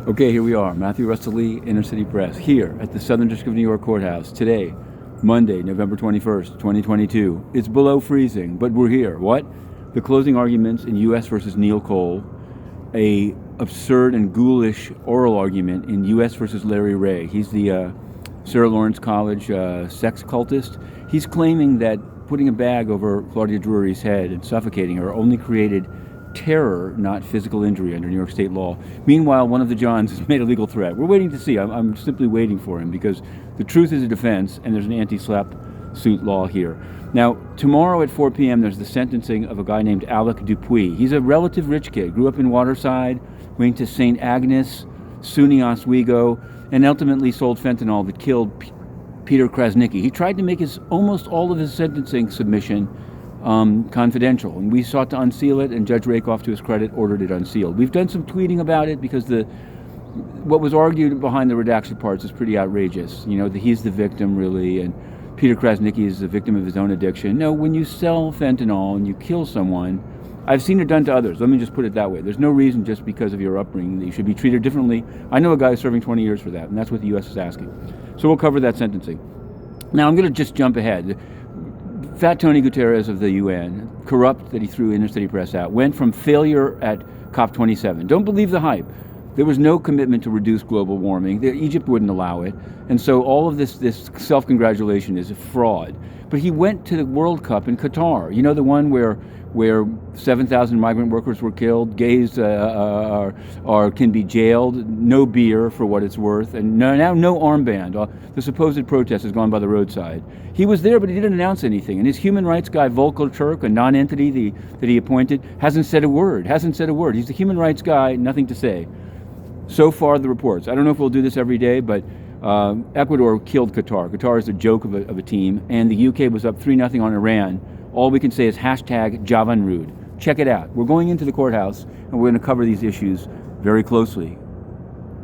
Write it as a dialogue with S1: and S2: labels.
S1: Okay, here we are, Matthew Russell Lee, Inner City Press, here at the Southern District of New York Courthouse today, Monday, November 21st, 2022. It's below freezing, but we're here. What? The closing arguments in U.S. versus Neil Cole, a absurd and ghoulish oral argument in U.S. versus Larry Ray. He's the Sarah Lawrence College sex cultist. He's claiming that putting a bag over Claudia Drury's head and suffocating her only created terror, not physical injury under New York state law. Meanwhile, one of the Johns has made a legal threat. We're waiting to see. I'm simply waiting for him because the truth is a defense and there's an anti-slap suit law here. Now, tomorrow at 4 p.m. there's the sentencing of a guy named Alec Dupuis. He's a relative rich kid, grew up in Waterside, went to St. Agnes, SUNY Oswego, and ultimately sold fentanyl that killed Peter Krasnicki. He tried to make almost all of his sentencing submission confidential, and we sought to unseal it, and Judge Rakoff, to his credit, ordered it unsealed. We've done some tweeting about it because what was argued behind the redaction parts is pretty outrageous. You know, that he's the victim, really, and Peter Krasnicki is the victim of his own addiction. No, when you sell fentanyl and you kill someone, I've seen it done to others. Let me just put it that way. There's no reason just because of your upbringing that you should be treated differently. I know a guy serving 20 years for that, and that's what the U.S. is asking. So we'll cover that sentencing. Now, I'm going to just jump ahead. Fat Tony Guterres of the UN, corrupt that he threw Inner City Press out, went from failure at COP27. Don't believe the hype. There was no commitment to reduce global warming. Egypt wouldn't allow it. And so all of this self-congratulation is a fraud. But he went to the World Cup in Qatar, you know, the one where 7,000 migrant workers were killed, gays can be jailed, no beer for what it's worth, and now no armband. The supposed protest has gone by the roadside. He was there, but he didn't announce anything. And his human rights guy, Volker Turk, a non-entity that he appointed, hasn't said a word. He's the human rights guy, nothing to say. So far, the reports. I don't know if we'll do this every day, but Ecuador killed Qatar. Qatar is a joke of a team, and the UK was up 3-0 on Iran. All we can say is #Javanrud. Check it out. We're going into the courthouse, and we're going to cover these issues very closely.